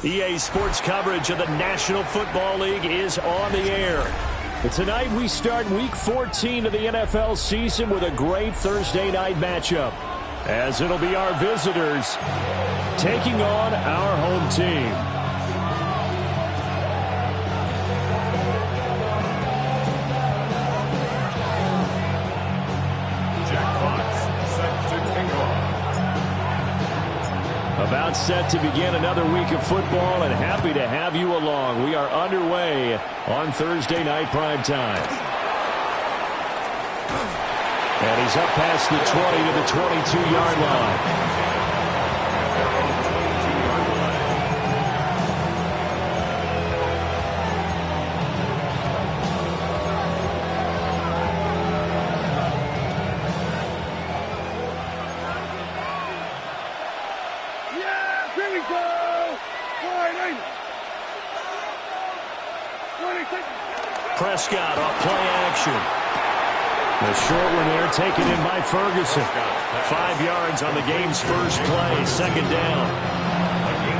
EA Sports coverage of the National Football League is on the air. And tonight we start Week 14 of the NFL season with a great Thursday night matchup, as it'll be our visitors taking on our home team. About set to begin another week of football, and happy to have you along. We are underway on Thursday night primetime. And he's up past the 20 to the 22-yard line. Prescott off play action. The short one there taken in by Ferguson. 5 yards on the game's first play, second down.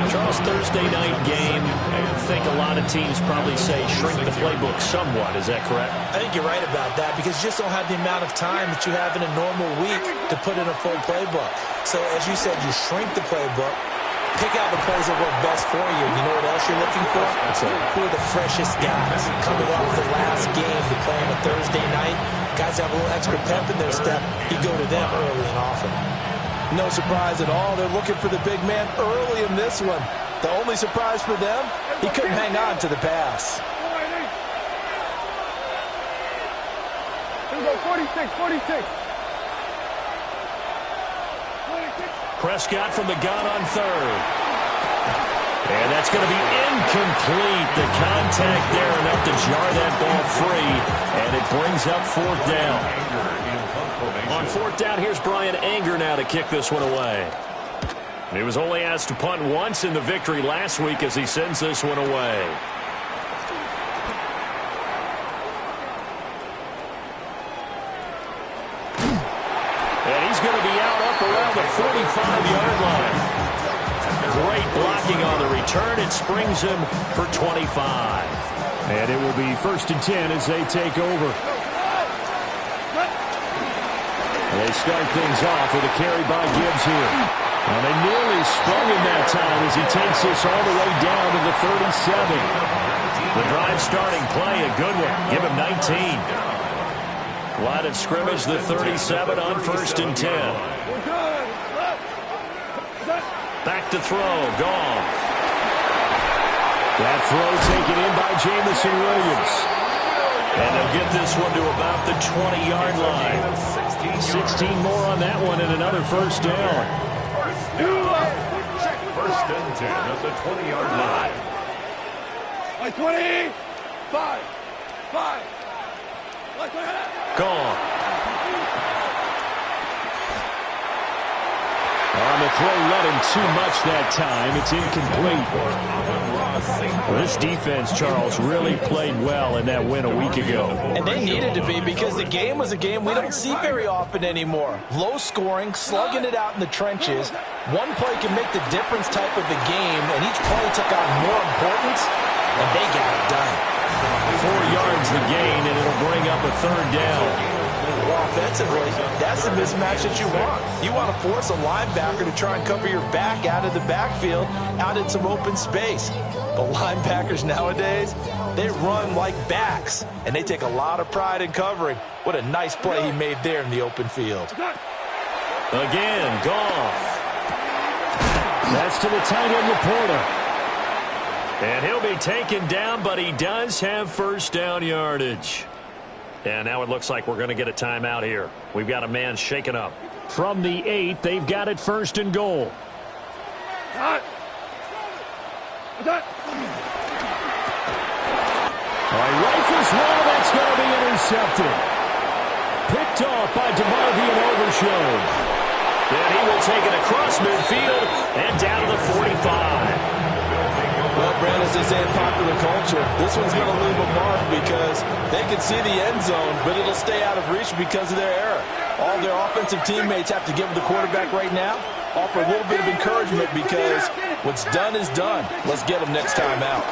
Charles, Thursday night game, I think a lot of teams probably say shrink the playbook somewhat. Is that correct? I think you're right about that because you just don't have the amount of time that you have in a normal week to put in a full playbook. So as you said, you shrink the playbook. Pick out the plays that work best for you. You know what else you're looking for? Who are the freshest guys coming off the last game to play on a Thursday night? Guys have a little extra pep in their step. You go to them early and often. No surprise at all. They're looking for the big man early in this one. The only surprise for them, he couldn't hang on to the pass. Here we go, 46. Prescott from the gun on third. And that's going to be incomplete. The contact there enough to jar that ball free. And it brings up fourth down. On fourth down, here's Brian Anger now to kick this one away. He was only asked to punt once in the victory last week as he sends this one away. And he's going to be out up around the 45-yard line. Great blocking on the return. It springs him for 25. And it will be 1st and 10 as they take over. They start things off with a carry by Gibbs here. Now they nearly sprung him that time as he takes this all the way down to the 37. The drive starting play, a good one. Give him 19. Line of scrimmage, the 37 on 1st and 10. Back to throw, Goff. That throw taken in by Jamison Williams. And they'll get this one to about the 20-yard line. 16 more on that one and another first down. 1st and 10 at the 20-yard line. 20. 5. Gone. On the throw, let him too much that time. It's incomplete. This defense, Charles, really played well in that win a week ago. And they needed to be because the game was a game we don't see very often anymore. Low scoring, slugging it out in the trenches. One play can make the difference type of the game, and each play took on more importance, and they got it done. 4 yards the gain, and it'll bring up a third down. Well, offensively, that's the mismatch that you want. You want to force a linebacker to try and cover your back out of the backfield, out in some open space. The linebackers nowadays, they run like backs, and they take a lot of pride in covering. What a nice play he made there in the open field. Again, Goff. That's to the tight end, Laporta. And he'll be taken down, but he does have first down yardage. And now it looks like we're going to get a timeout here. We've got a man shaken up. From the 8, they've got it 1st and goal. All right, rifles one, that's going to be intercepted. Picked off by DeMarvion Overshown. And he will take it across midfield and down to the 45. Well, Brand, as they say in popular culture, this one's going to leave a mark because they can see the end zone, but it'll stay out of reach because of their error. All their offensive teammates have to give the quarterback right now offer a little bit of encouragement because what's done is done. Let's get them next time out.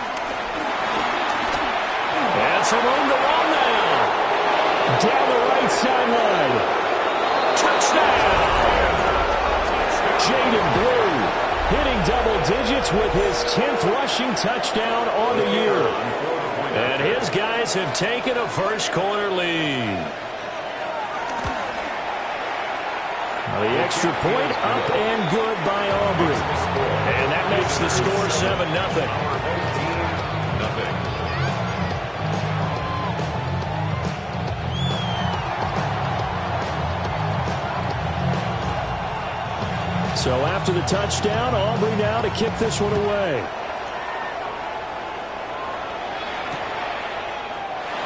And some room to run now. Down the right sideline. Touchdown! Jaden Blue hitting double digits with his 10th rushing touchdown on the year. And his guys have taken a first quarter lead. The extra point up and good by Aubrey. And that makes the score 7-0. So after the touchdown, Aubrey now to kick this one away.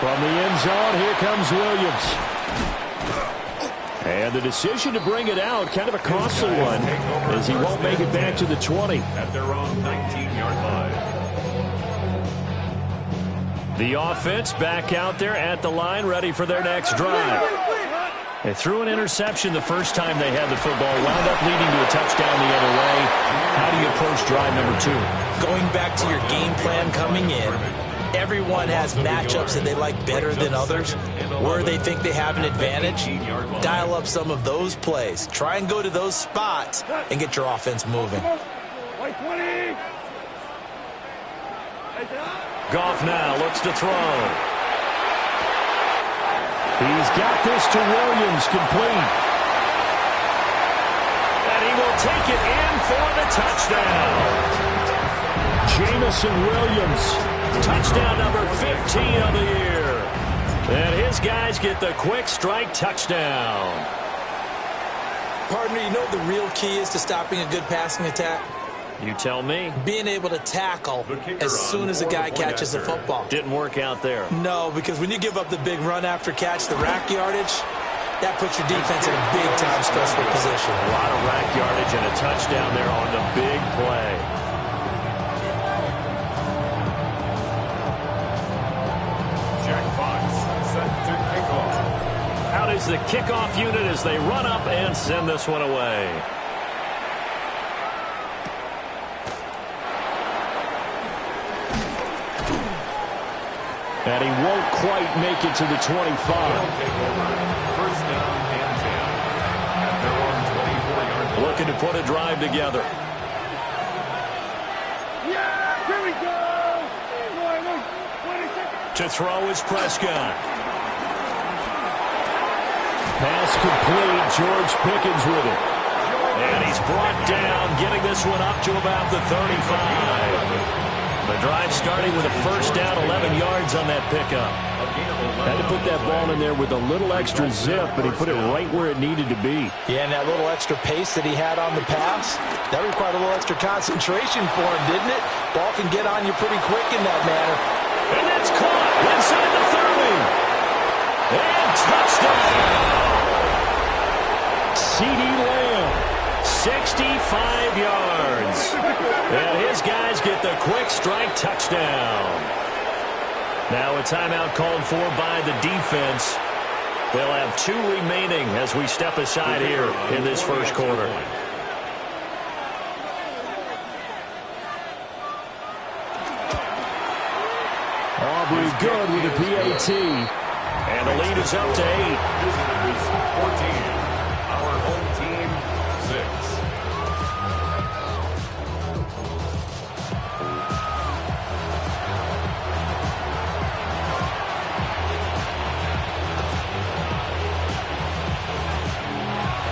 From the end zone, here comes Williams. And the decision to bring it out, kind of a costly one, as he won't make it back to the 20. At their own 19-yard line. The offense back out there at the line, ready for their next drive. They threw an interception the first time they had the football, wound up leading to a touchdown the other way. How do you approach drive number 2? Going back to your game plan coming in, everyone has matchups that they like better than others. Where they think they have an advantage, dial up some of those plays. Try and go to those spots and get your offense moving. Goff now looks to throw. He's got this to Williams, complete. And he will take it in for the touchdown. Jamison Williams, touchdown number 15 of the year. And his guys get the quick strike touchdown. Partner, you know what the real key is to stopping a good passing attack? You tell me. Being able to tackle as soon as a guy catches the football. Didn't work out there. No, because when you give up the big run after catch, the rack yardage, that puts your defense in a big-time stressful position. A lot of rack yardage and a touchdown there on the big play. Jack Fox set to kickoff. Out is the kickoff unit as they run up and send this one away. And he won't quite make it to the 25. First down and 10. At their own 24-yard line. Looking to put a drive together. Yeah, here we go. To throw is Prescott. Pass complete. George Pickens with it. And he's brought down, getting this one up to about the 35. The drive starting with a first down, 11 yards on that pickup. Had to put that ball in there with a little extra zip, but he put it right where it needed to be. Yeah, and that little extra pace that he had on the pass, that required a little extra concentration for him, didn't it? Ball can get on you pretty quick in that manner. And that's caught inside the 30. And touchdown! CeeDee Lamb, 65 yards. And his guys get the quick strike touchdown. Now a timeout called for by the defense. They'll have 2 remaining as we step aside here in this first quarter. Aubrey good with a PAT. And the lead is up to 8. Visitors 14. Our home team 6.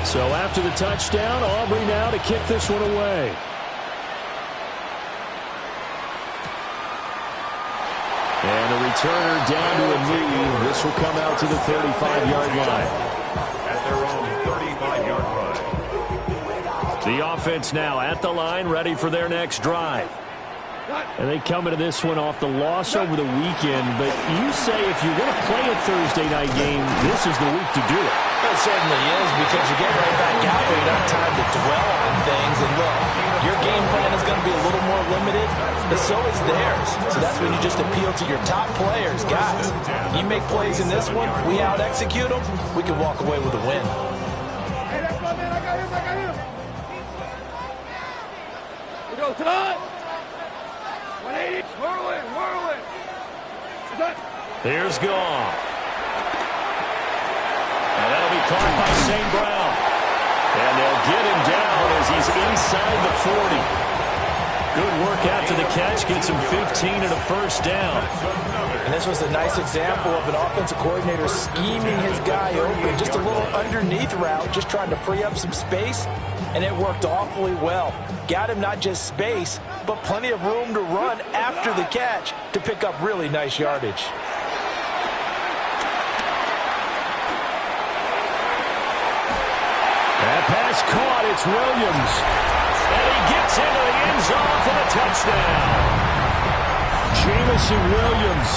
So after the touchdown, Aubrey now to kick this one away. And a returner down to a knee. This will come out to the 35-yard line. At their own 35-yard line. The offense now at the line, ready for their next drive. And they come into this one off the loss over the weekend. But you say if you're going to play a Thursday night game, this is the week to do it. It certainly is, because you get right back out there. You don't have time to dwell on things. And look, your game plan is going to be a little more limited, but so is theirs. So that's when you just appeal to your top players. Guys, you make plays in this one, we out-execute them, we can walk away with a win. Hey, that's my man. I got him. Time. 180. Whirling. Here's Goff. And that'll be caught by St. Brown. And they'll get him down as he's inside the 40. Good work after the catch. Gets him 15 and a first down. And this was a nice example of an offensive coordinator scheming his guy open. Just a little underneath route, just trying to free up some space. And it worked awfully well. Got him not just space, but plenty of room to run after the catch to pick up really nice yardage. That pass caught. It's Williams. And he gets into the end zone for the touchdown. Jamison Williams,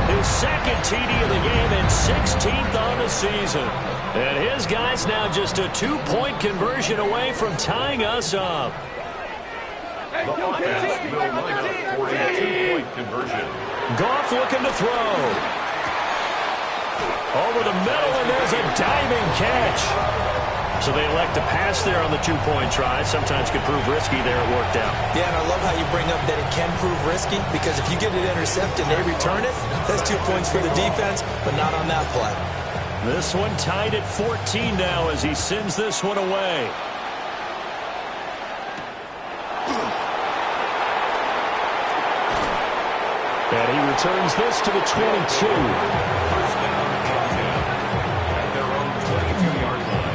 his second TD of the game and 16th on the season. And his guy's now just a 2-point conversion away from tying us up. The offense will line up for a 2-point conversion. Goff looking to throw. Over the middle, and there's a diving catch. So they elect to pass there on the 2-point try. Sometimes could prove risky. There it worked out. Yeah, and I love how you bring up that it can prove risky, because if you get it intercepted and they return it, that's 2 points for the defense, but not on that play. This one tied at 14 now as he sends this one away. And he returns this to the 22. First down, at their own 22-yard line.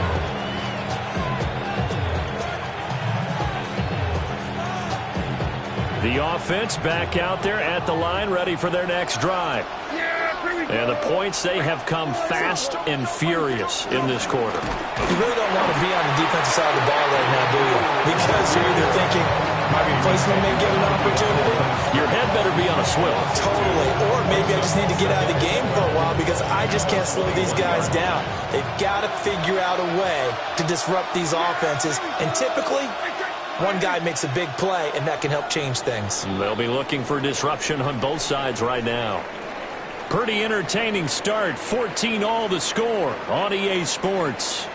The offense back out there at the line, ready for their next drive. And the points, they have come fast and furious in this quarter. You really don't want to be on the defensive side of the ball right now, do you? Because you're either thinking, my replacement may get an opportunity. Your head better be on a swivel. Totally. Or maybe I just need to get out of the game for a while because I just can't slow these guys down. They've got to figure out a way to disrupt these offenses. And typically, one guy makes a big play, and that can help change things. They'll be looking for disruption on both sides right now. Pretty entertaining start. 14 all the score on EA Sports.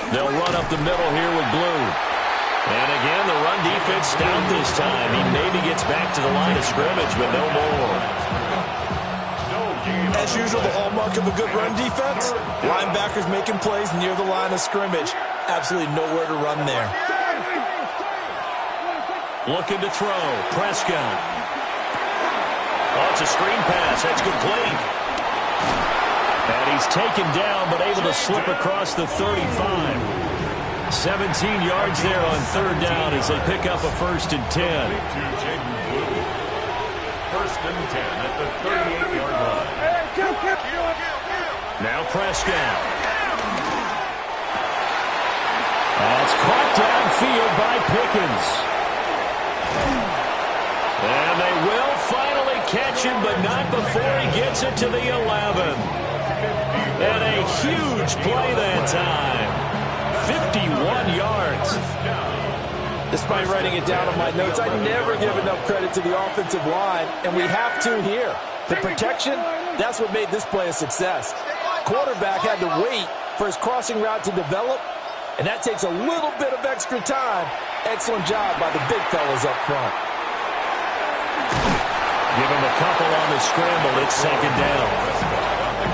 They'll run up the middle here with Blue. And again, the run defense stout this time. He maybe gets back to the line of scrimmage, but no more. As usual, the hallmark of a good run defense, linebackers making plays near the line of scrimmage. Absolutely nowhere to run there. Looking to throw. Prescott. Oh, it's a screen pass. That's complete. And he's taken down, but able to slip across the 35. 17 yards there on third down as they pick up a 1st and 10. 1st and 10 at the 38-yard line. Now Prescott. That's caught downfield by Pickens. And they will finally catch him, but not before he gets it to the 11. And a huge play that time. 51 yards. Despite writing it down on my notes, I never give enough credit to the offensive line, and we have to here. The protection, that's what made this play a success. Quarterback had to wait for his crossing route to develop, and that takes a little bit of extra time. Excellent job by the big fellas up front. Give him a couple on the scramble. It's 2nd down.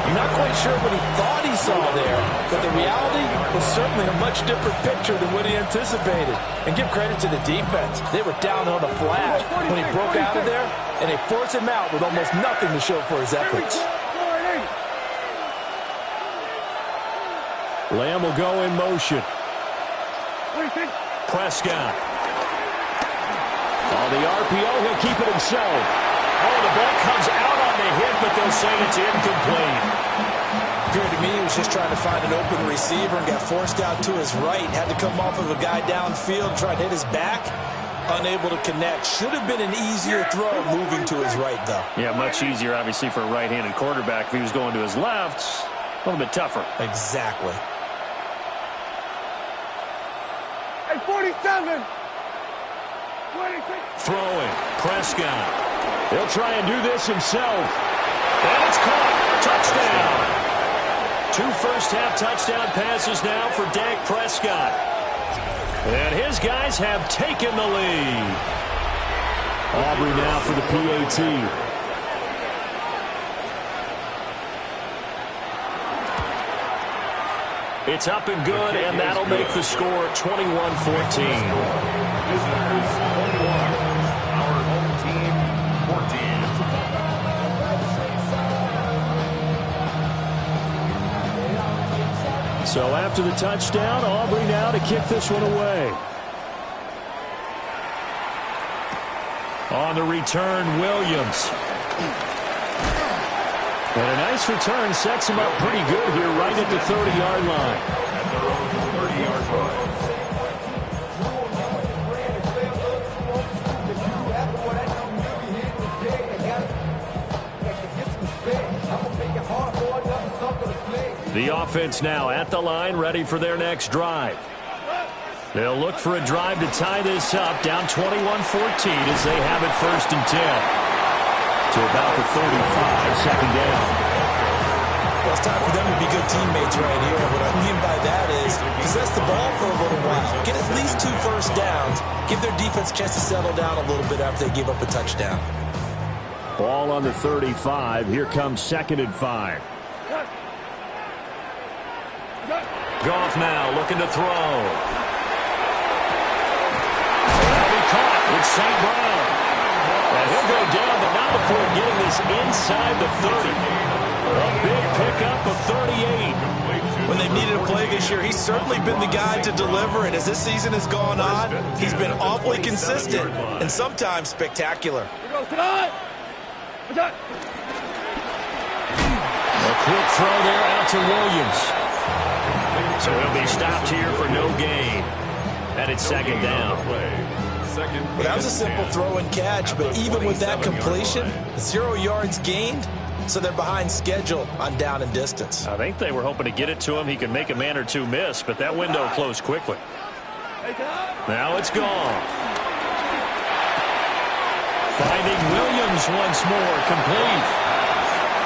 I'm not quite sure what he thought he saw there, but the reality was certainly a much different picture than what he anticipated. And give credit to the defense. They were down on a flash when he broke out of there, and they forced him out with almost nothing to show for his efforts. Lamb will go in motion. Prescott. On the RPO, he'll keep it himself. Oh, the ball comes out on the hit, but they'll say it's incomplete. Appeared to me he was just trying to find an open receiver and got forced out to his right. Had to come off of a guy downfield, try to hit his back. Unable to connect. Should have been an easier throw moving to his right, though. Yeah, much easier, obviously, for a right-handed quarterback. If he was going to his left, a little bit tougher. Exactly. Hey, 47. 26. Throwing. Prescott. He'll try and do this himself. And it's caught. Touchdown. 2 first-half touchdown passes now for Dak Prescott. And his guys have taken the lead. Aubrey now for the PAT. It's up and good, and that'll make the score 21-14. Visitors 21. Our home team 14. So after the touchdown, Aubrey now to kick this one away. On the return, Williams. And a nice return sets him up pretty good here right at the 30-yard line. At their own 30-yard line. The offense now at the line, ready for their next drive. They'll look for a drive to tie this up, down 21-14 as they have it 1st and 10. To about the 35, 2nd down. Well, it's time for them to be good teammates right here. What I mean by that is possess the ball for a little while. Get at least 2 first downs. Give their defense a chance to settle down a little bit after they give up a touchdown. Ball on the 35. Here comes 2nd and 5. Goff now looking to throw. That'll be caught. It's St. Brown. And he'll go down, but not before getting this inside the 30. A big pickup of 38. When they needed a play this year, he's certainly been the guy to deliver. And as this season has gone on, he's been awfully consistent and sometimes spectacular. Here goes tonight. Attack. A quick throw there out to Williams. So he'll be stopped here for no gain. And it's 2nd down. Well, that was a simple throw and catch, but even with that completion, 0 yards gained, so they're behind schedule on down and distance. I think they were hoping to get it to him. He could make a man or two miss, but that window closed quickly. Now it's gone. Finding Williams once more, complete.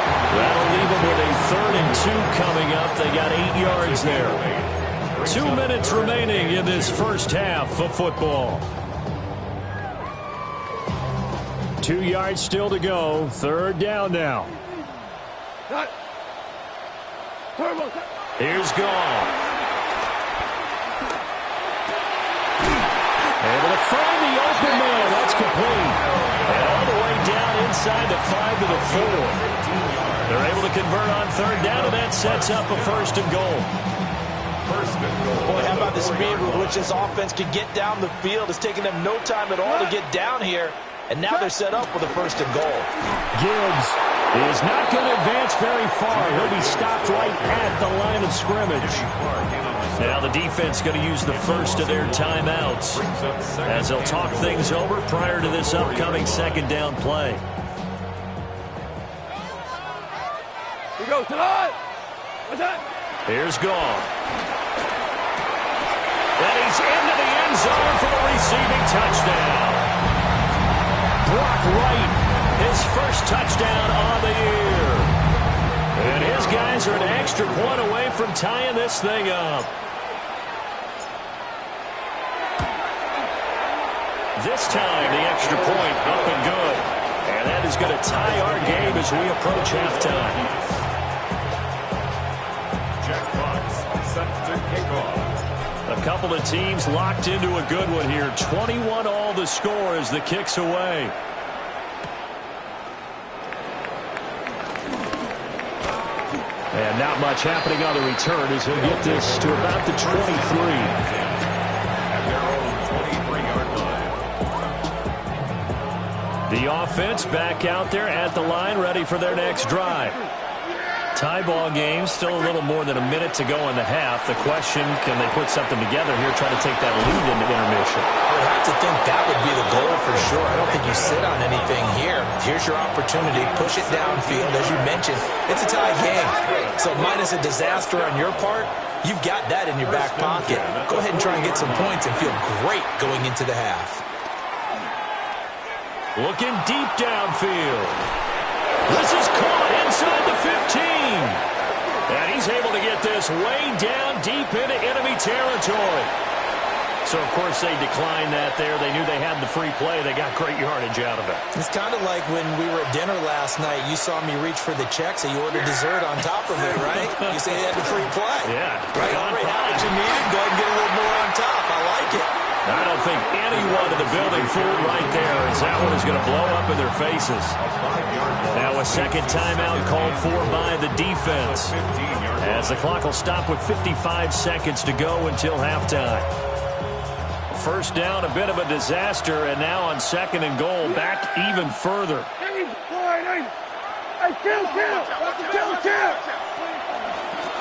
That'll leave them with a 3rd and 2 coming up. They got 8 yards there. 2 minutes remaining in this first half of football. 2 yards still to go. 3rd down now. Here's Goff. Able to find the open man. That's complete. And all the way down inside the 5 to the 4. They're able to convert on 3rd down, and that sets up a 1st and goal. Boy, how about the speed with which this offense can get down the field? It's taken them no time at all to get down here, and now they're set up with a 1st and goal. Gibbs is not going to advance very far. He'll be stopped right at the line of scrimmage. Now the defense going to use the first of their timeouts as they'll talk things over prior to this upcoming 2nd down play. Here goes tonight. Attack. Here's Goff. And he's into the end zone for the receiving touchdown. Brock Wright, his first touchdown on the year. And his guys are an extra point away from tying this thing up. This time, the extra point up and good. And that is going to tie our game as we approach halftime. A couple of teams locked into a good one here. 21 all the score as the kick's away. And not much happening on the return as he'll get this to about the 23. At their own 23-yard line. The offense back out there at the line, ready for their next drive. Tie ball game, still a little more than a minute to go in the half. The question, can they put something together here, try to take that lead into intermission? I would have to think that would be the goal for sure. I don't think you sit on anything here. Here's your opportunity. Push it downfield. As you mentioned, it's a tie game. So minus a disaster on your part, you've got that in your back pocket. Go ahead and try and get some points and feel great going into the half. Looking deep downfield. This is caught inside the 15. And he's able to get this way down deep into enemy territory. So, of course, they declined that there. They knew they had the free play. They got great yardage out of it. It's kind of like when we were at dinner last night. You saw me reach for the check, so you ordered dessert on top of it, right? You say you had the free play. Yeah. Right, already had what you needed. Go ahead and get a little more on top. I like it. I don't think anyone in the building fooled right there, as that one is going to blow up in their faces. Now a second timeout called for by the defense, as the clock will stop with 55 seconds to go until halftime. First down, a bit of a disaster, and now on second and goal, back even further.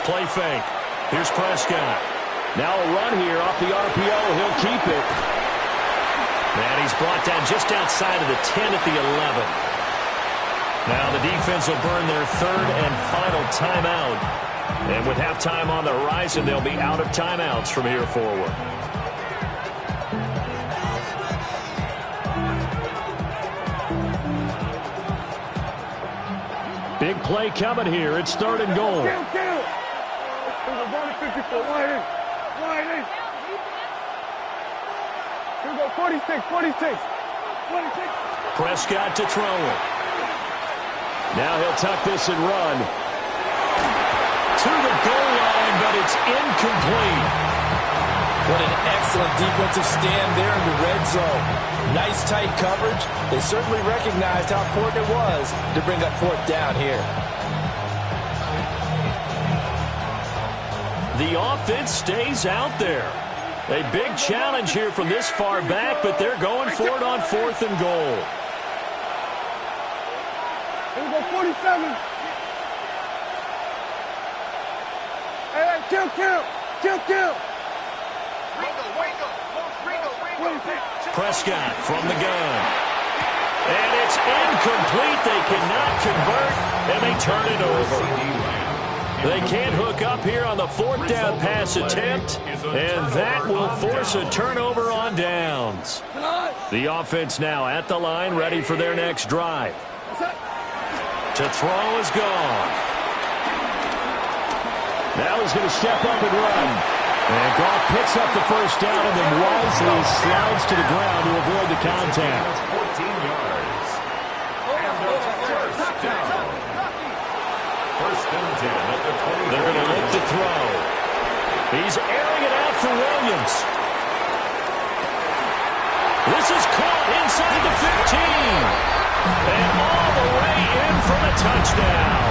Play fake. Here's Prescott. Now a run here off the RPO. He'll keep it. And he's brought down just outside of the 10 at the 11. Now the defense will burn their third and final timeout. And with halftime on the horizon, they'll be out of timeouts from here forward. Big play coming here. It's third and goal. Here we go, 46. Prescott to throw it. Now he'll tuck this and run. To the goal line, but it's incomplete. What an excellent defensive stand there in the red zone. Nice tight coverage. They certainly recognized how important it was to bring up fourth down here. The offense stays out there. A big challenge here from this far back, but they're going for it on fourth and goal. Here we go, 47. Hey, kill. Prescott from the gun. And it's incomplete. They cannot convert, and they turn it over. They can't hook up here on the fourth down pass attempt, and that will force a turnover on downs. The offense now at the line, ready for their next drive. To throw is gone. Now he's going to step up and run. And Goff picks up the first down and then wisely slides to the ground to avoid the contact. 14 yards. First down. First and 10 at the 20. They're going to look to throw. He's airing it out for Williams. This is caught inside the 15. And all the way in for the touchdown.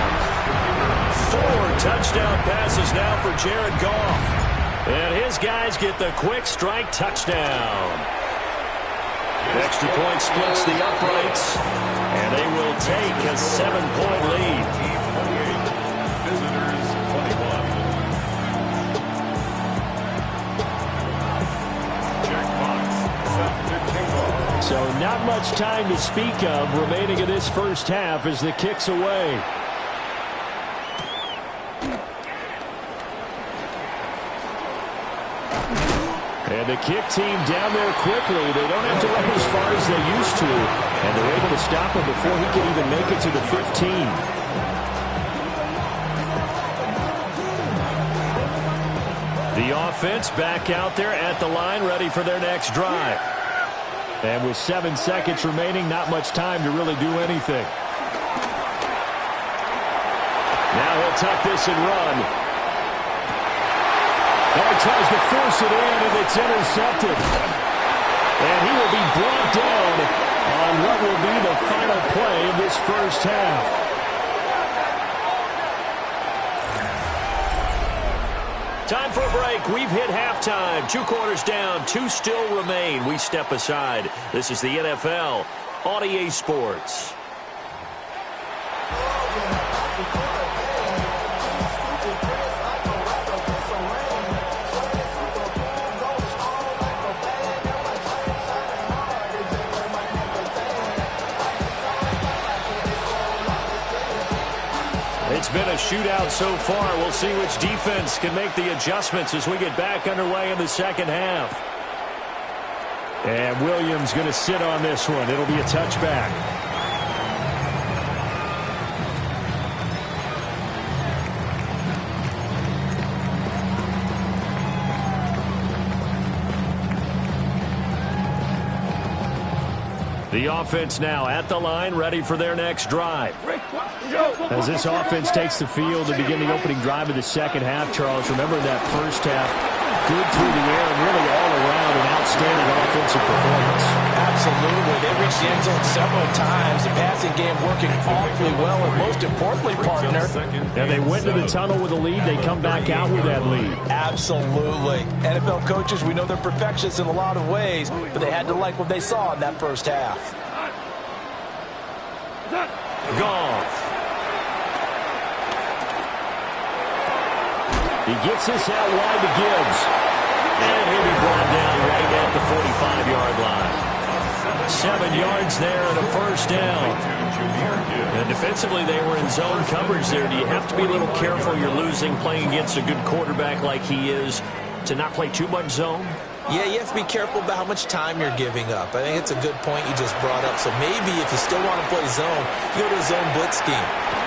4 touchdown passes now for Jared Goff. And his guys get the quick strike touchdown. Extra point splits the uprights, and they will take a 7-point lead. Visitors 21. Jackpots set to kick off. So not much time to speak of remaining in this first half as the kick's away. And the kick team down there quickly. They don't have to run as far as they used to. And they're able to stop him before he can even make it to the 15. The offense back out there at the line, ready for their next drive. And with 7 seconds remaining, not much time to really do anything. Now he'll tuck this and run. And he tries to force it in, and it's intercepted. And he will be brought down on what will be the final play of this first half. Time for a break. We've hit halftime. 2 quarters down, 2 still remain. We step aside. This is the NFL on EA Sports. It's been a shootout so far. We'll see which defense can make the adjustments as we get back underway in the second half. And Williams going to sit on this one. It'll be a touchback. The offense now at the line, ready for their next drive. As this offense takes the field to begin the opening drive of the second half, Charles, remember that first half, good through the air and really all around an outstanding offensive performance. Absolutely. They reached the end zone several times. The passing game working awfully well, and most importantly, partner. And they went to the tunnel with a lead. They come back out with that lead. Absolutely. NFL coaches, we know they're perfectionists in a lot of ways, but they had to like what they saw in that first half. Goff. He gets this out wide to Gibbs. And he'll be brought down right at the 45-yard line. 7 yards there and a first down. And defensively, they were in zone coverage there. Do you have to be a little careful? You're losing playing against a good quarterback like he is to not play too much zone? Yeah, you have to be careful about how much time you're giving up. I think it's a good point you just brought up. So maybe if you still want to play zone, you go to a zone blitz scheme.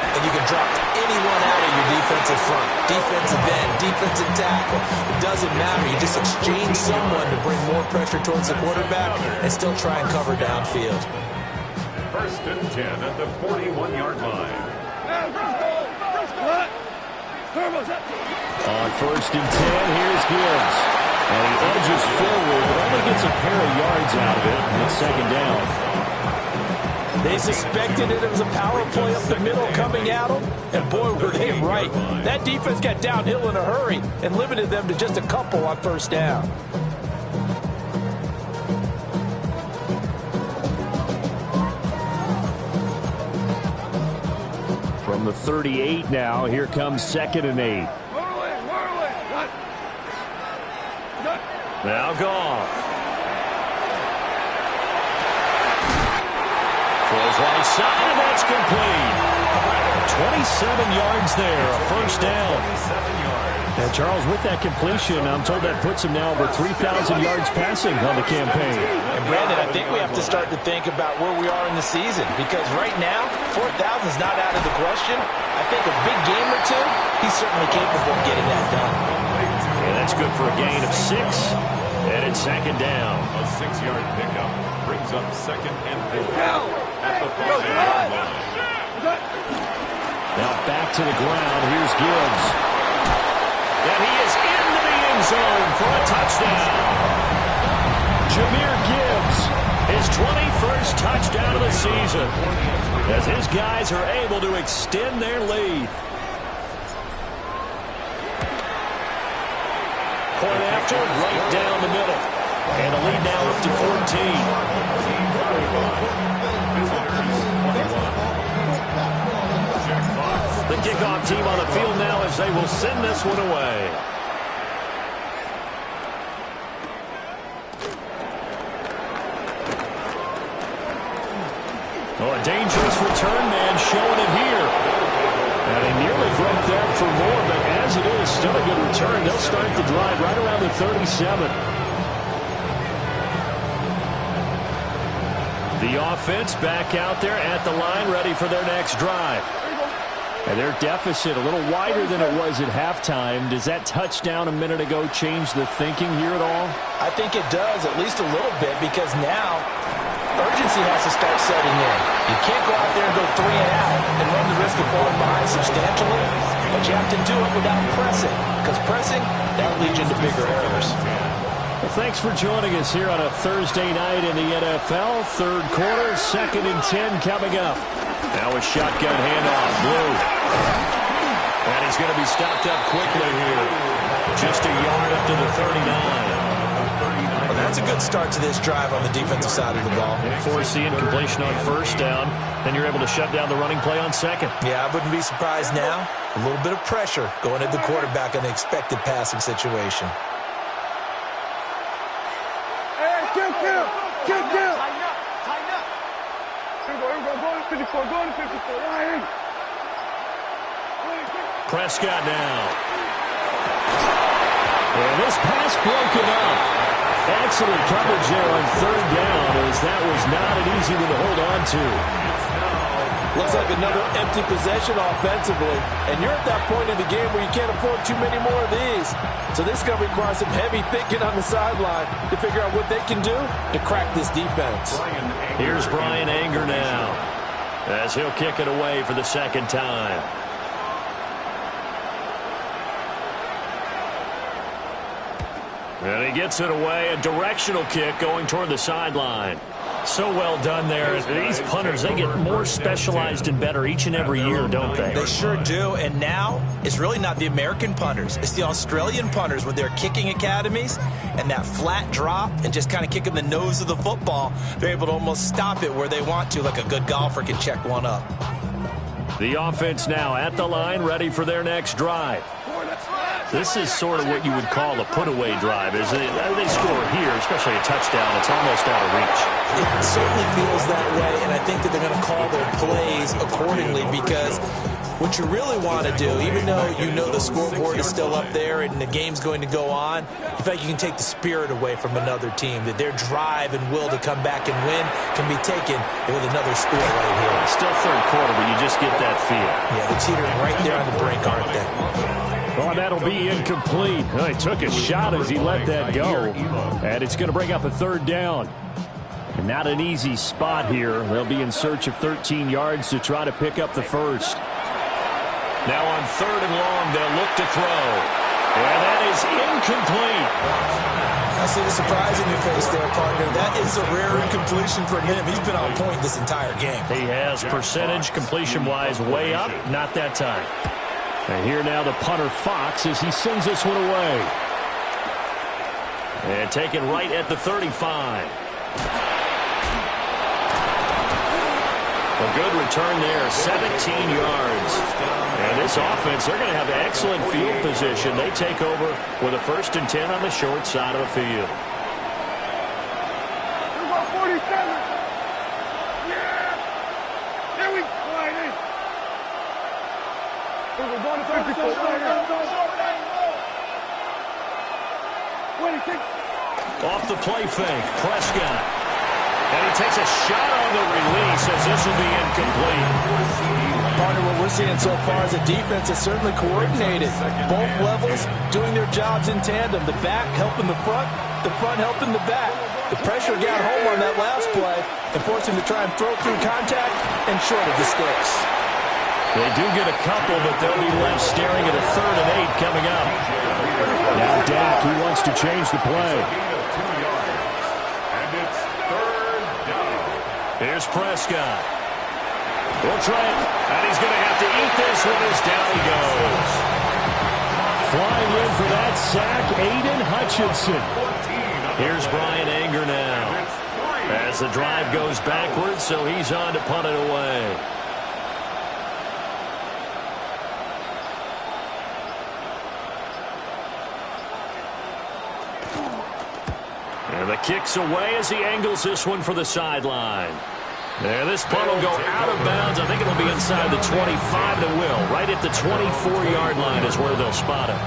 And you can drop anyone out of your defensive front, defensive end, defensive tackle. It doesn't matter. You just exchange someone to bring more pressure towards the quarterback and still try and cover downfield. 1st and 10 at the 41-yard line. On 1st and 10, here's Gibbs. And he edges forward, but only gets a pair of yards out of it. And it's second down. They suspected it was a power play up the middle coming at them, and boy, were they right. That defense got downhill in a hurry and limited them to just a couple on first down. From the 38 now, here comes 2nd and 8. Now Goff. Throws right side, and that's complete. 27 yards there, a first down. And Charles, with that completion, I'm told that puts him now over 3,000 yards passing on the campaign. And Brandon, I think we have to start to think about where we are in the season, because right now, 4,000 is not out of the question. I think a big game or two, he's certainly capable of getting that done. And that's good for a gain of 6. And it's second down. A 6-yard pickup brings up 2nd and 4 at the 5-yard line. Now back to the ground. Here's Gibbs. And he is into the end zone for a touchdown. Jahmyr Gibbs, his 21st touchdown of the season, as his guys are able to extend their lead. Point after, right down the middle. And a lead now up to 14. The kickoff team on the field now as they will send this one away. Oh, a dangerous return man showing it here. And he nearly broke that for more, but as it is, still a good return. They'll start the drive right around the 37. The offense back out there at the line, ready for their next drive. And their deficit a little wider than it was at halftime. Does that touchdown a minute ago change the thinking here at all? I think it does, at least a little bit, because now urgency has to start setting in. You can't go out there and go 3 and out and run the risk of falling behind substantially, but you have to do it without pressing, because pressing, that leads into bigger errors. Well, thanks for joining us here on a Thursday night in the NFL. Third quarter, 2nd and 10 coming up. Now a shotgun handoff, Blue. And he's going to be stopped up quickly here. Just a yard up to the 39. Well, that's a good start to this drive on the defensive side of the ball. Forcing completion on first down. Then you're able to shut down the running play on second. Yeah, I wouldn't be surprised now. A little bit of pressure going at the quarterback in an expected passing situation. Hey, kill. Tighten up. Here we go, go to 54, Ryan. Prescott now. And this pass broken up. Excellent coverage there on third down, as that was not an easy one to hold on to. Looks like another empty possession offensively, and you're at that point in the game where you can't afford too many more of these. So this is going to require some heavy thinking on the sideline to figure out what they can do to crack this defense. Here's Brian Anger now, as he'll kick it away for the second time. And he gets it away, a directional kick going toward the sideline. So well done there. These punters, they get more specialized and better each and every year, don't they? They sure do. And now it's really not the American punters. It's the Australian punters with their kicking academies and that flat drop and just kind of kicking the nose of the football. They're able to almost stop it where they want to, like a good golfer can check one up. The offense now at the line, ready for their next drive. This is sort of what you would call a put-away drive. As they score here, especially a touchdown, it's almost out of reach. It certainly feels that way, and I think that they're going to call their plays accordingly, because what you really want to do, even though you know the scoreboard is still up there and the game's going to go on, in fact, you can take the spirit away from another team, that their drive and will to come back and win can be taken with another score right here. Still third quarter, but you just get that feel. Yeah, they're teetering right there on the brink, aren't they? Oh, that'll be incomplete. He took a shot as he let that go. And it's going to bring up a third down. And not an easy spot here. They'll be in search of 13 yards to try to pick up the first. Now on third and long, they'll look to throw. And that is incomplete. I see the surprise in your face there, partner. That is a rare incompletion for him. He's been on point this entire game. He has percentage completion-wise way up. Not that time. And here now the punter Fox as he sends this one away. And taken right at the 35. A good return there, 17 yards. And this offense, they're going to have excellent field position. They take over with a 1st and 10 on the short side of the field. 47. Yeah. There we go. We're going to 54. Off the play fake, Prescott. And he takes a shot on the release as this will be incomplete. Partner, what we're seeing so far is a defense that's certainly coordinated. Both levels doing their jobs in tandem. The back helping the front helping the back. The pressure got home on that last play and forced him to try and throw through contact and short of the sticks. They do get a couple, but they'll be left staring at a 3rd and 8 coming up. Now Dak, he wants to change the play. And it's 3rd down. Here's Prescott. He'll try it, and he's going to have to eat this one as down he goes. Flying in for that sack, Aiden Hutchinson. Here's Brian Anger now. As the drive goes backwards, so he's on to punt it away. And the kick's away as he angles this one for the sideline. And this punt will go out of bounds. I think it'll be inside the 25, and it will. Right at the 24-yard line is where they'll spot it.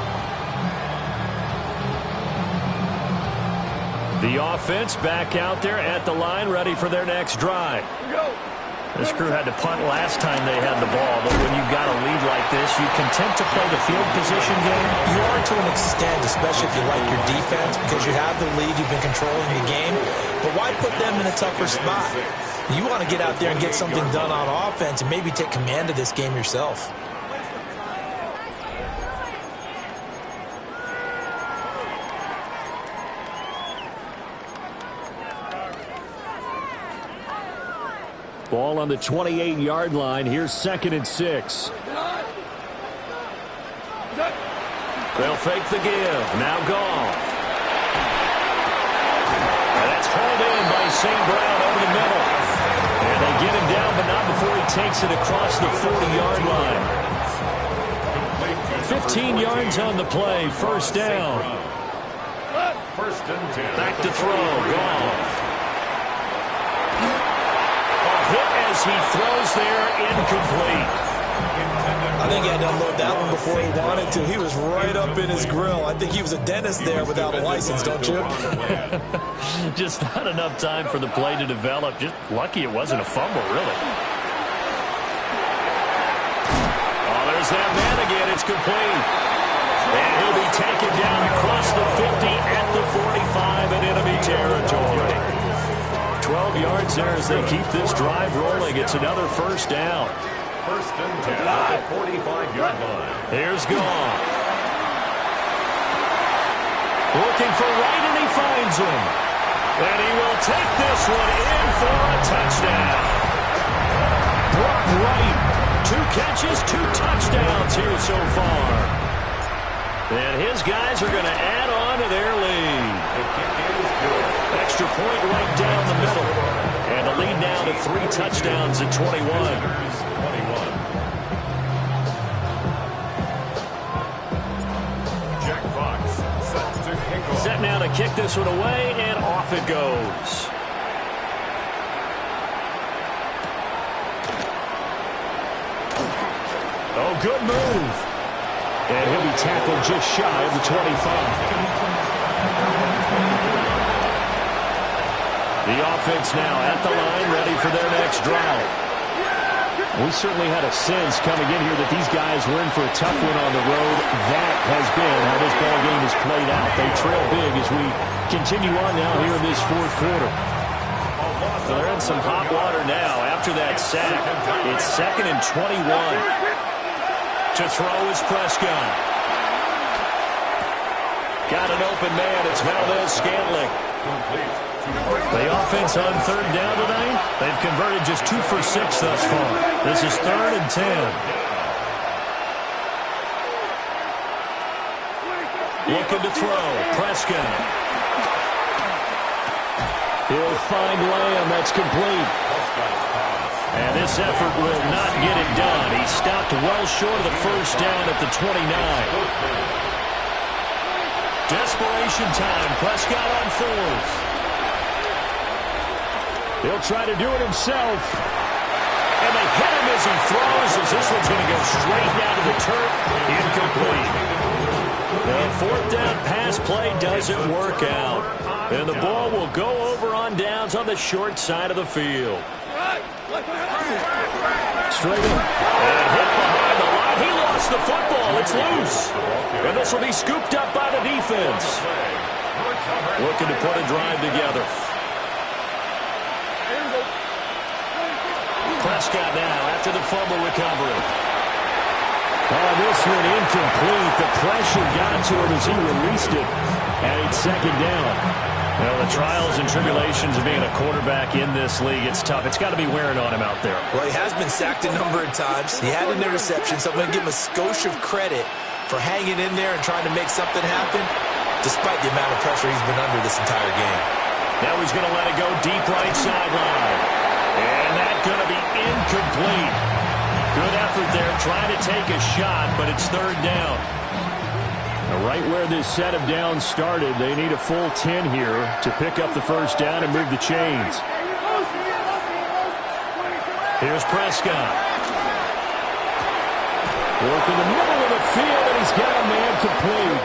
The offense back out there at the line, ready for their next drive. This crew had to punt last time they had the ball, but when you've got a lead like this, you content to play the field position game? You are to an extent, especially if you like your defense, because you have the lead, you've been controlling the game. But why put them in a tougher spot? You want to get out there and get something done on offense and maybe take command of this game yourself. Ball on the 28-yard line. Here's 2nd and 6. They'll fake the give. Now Goff. And that's hauled in by St. Brown over the middle. And they get him down, but not before he takes it across the 40-yard line. 15 yards on the play. 1st down. 1st and 10. Back to throw. Goff. Hit as he throws there, incomplete. I think he had to unload that one before he wanted to. He was right up in his grill. I think he was a dentist there without a license, don't you? Just not enough time for the play to develop. Just lucky it wasn't a fumble, really. Oh, there's that man again. It's complete. And he'll be taken down across the 50 at the 45 in enemy territory. 12 yards there as they keep this drive rolling. It's another first down. First and 10 at the 45-yard line. Here's Goff. Looking for Wright, and he finds him. And he will take this one in for a touchdown. Brock Wright, 2 catches, 2 touchdowns here so far. And his guys are going to add on to their lead. Extra point right down the middle. And the lead now to 3 touchdowns at 21. Jack Fox set to kick off. Set now to kick this one away, and off it goes. Oh, good move. And he'll be tackled just shy of the 25. The offense now at the line, ready for their next drive. We certainly had a sense coming in here that these guys were in for a tough one on the road. That has been how this ball game has played out. They trail big as we continue on now here in this fourth quarter. So they're in some hot water now after that sack. It's 2nd and 21. To throw is Prescott. Got an open man. It's Valdez-Scantling. The offense on 3rd down tonight, they've converted just 2 for 6 thus far. This is 3rd and 10. Looking to throw. Prescott. He'll find Lamb. That's complete. And this effort will not get it done. He stopped well short of the first down at the 29. Desperation time. Prescott on 4th. He'll try to do it himself. And they hit him as he throws, as this one's going to go straight down to the turf. Incomplete. The 4th down pass play doesn't work out. And the ball will go over on downs on the short side of the field. Straight in. And hit behind the line. He lost the football. It's loose. And this will be scooped up by the defense. Looking to put a drive together. Prescott now after the fumble recovery. Oh, this one incomplete. The pressure got to him as he released it. And it's 2nd down. Well, the trials and tribulations of being a quarterback in this league, it's tough. It's got to be wearing on him out there. Well, he has been sacked a number of times. He had an interception, so I'm going to give him a skosh of credit for hanging in there and trying to make something happen, despite the amount of pressure he's been under this entire game. Now he's going to let it go deep right sideline. And that's going to be incomplete. Good effort there, trying to take a shot, but it's 3rd down. Right where this set of downs started, they need a full 10 here to pick up the first down and move the chains. Here's Prescott. Working the middle of the field, and he's got a man complete.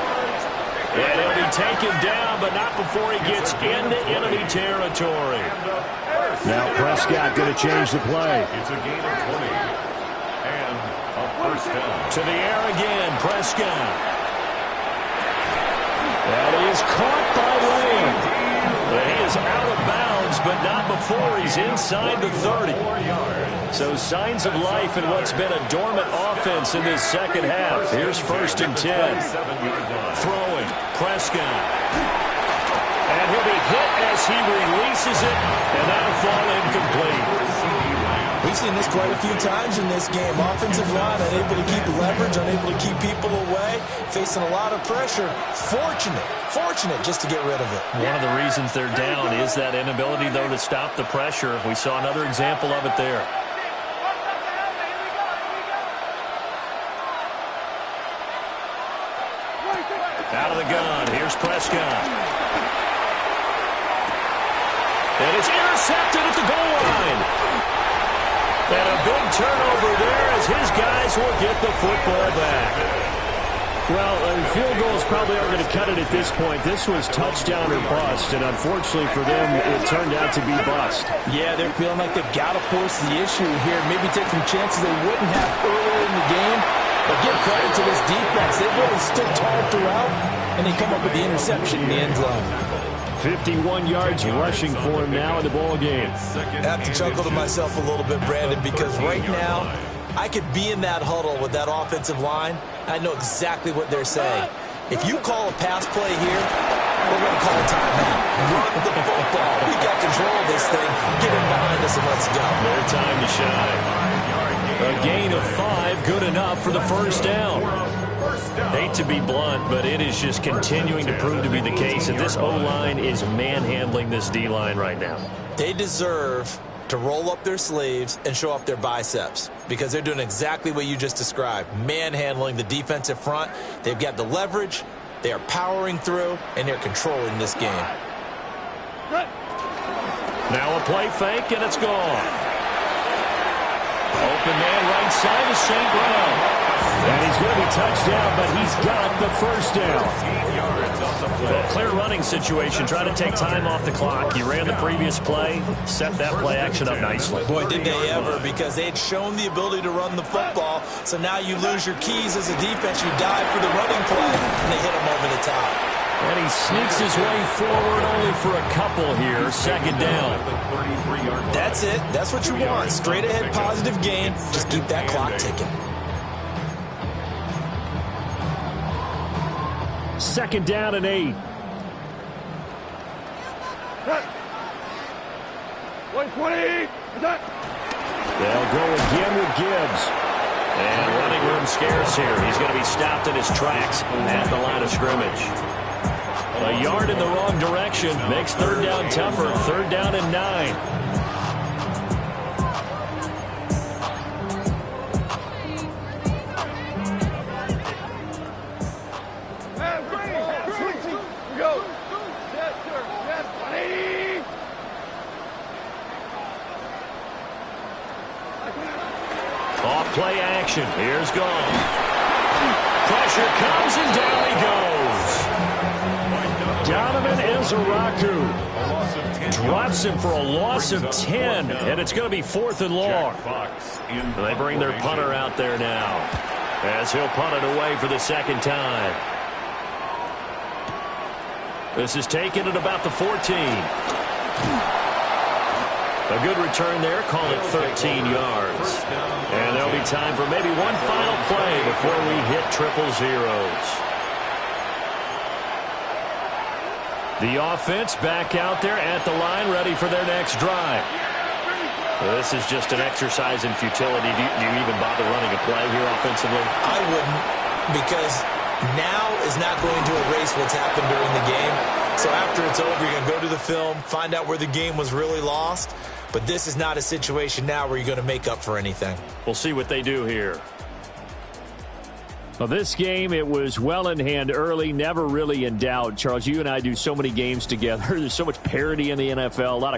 And he'll be taken down, but not before he gets into enemy territory. Now Prescott going to change the play. It's a gain of 20. And a first down. To the air again, Prescott. And he is caught by Lamb. He is out of bounds, but not before he's inside the 30. So signs of life in what's been a dormant offense in this second half. Here's 1st and 10. Throwing, Prescott. And he'll be hit as he releases it, and that'll fall incomplete. We've seen this quite a few times in this game. Offensive line unable to keep leverage, unable to keep people away, facing a lot of pressure. Fortunate just to get rid of it. One of the reasons they're down is that inability, though, to stop the pressure. We saw another example of it there. Out of the gun. Here's Prescott. And it's intercepted at the goal line. And a big turnover there as his guys will get the football back. Well, field goals probably aren't going to cut it at this point. This was touchdown or bust, and unfortunately for them, it turned out to be bust. Yeah, they're feeling like they've got to force the issue here. Maybe take some chances they wouldn't have earlier in the game. But give credit to this defense. They've really stood tall throughout, and they come up with the interception in the end zone. 51 yards rushing for him now in the ball game. I have to chuckle to myself a little bit, Brandon, because right now I could be in that huddle with that offensive line. I know exactly what they're saying. If you call a pass play here, we're going to call a timeout. Run the football. We got control of this thing. Get in behind us and let's go. Their time to shine. A gain of 5, good enough for the first down. Hate to be blunt, but it is just continuing to prove to be the case that this O-line is manhandling this D-line right now. They deserve to roll up their sleeves and show off their biceps because they're doing exactly what you just described, manhandling the defensive front. They've got the leverage, they are powering through, and they're controlling this game. Now a play fake, and it's gone. Open man right side of St. Brown. And he's going to be touchdown, but he's got the first down. Well, clear running situation, trying to take time off the clock. He ran the previous play, set that play action up nicely. Boy, did they ever, because they had shown the ability to run the football. So now you lose your keys as a defense. You dive for the running play, and they hit him over the top. And he sneaks his way forward only for a couple here. Second down. That's it. That's what you want. Straight ahead positive gain. Just keep that clock ticking. Second down and 8. 120. They'll go again with Gibbs. And running room scarce here. He's going to be stopped in his tracks at the line of scrimmage. A yard in the wrong direction makes third down tougher. Third down and 9. Play action. Here's Goff. Pressure comes, and down he goes. Donovan Ezeraku drops him for a loss of 10, and it's going to be 4th and long. They bring their punter out there now as he'll punt it away for the second time. This is taken at about the 14. A good return there, call it 13 yards. And there'll be time for maybe one final play before we hit triple zeros. The offense back out there at the line, ready for their next drive. This is just an exercise in futility. Do you even bother running a play here offensively? I wouldn't, because now is not going to erase what's happened during the game. So after it's over, you're going to go to the film, find out where the game was really lost. But this is not a situation now where you're going to make up for anything. We'll see what they do here. Well, this game, it was well in hand early, never really in doubt. Charles, you and I do so many games together. There's so much parity in the NFL, a lot of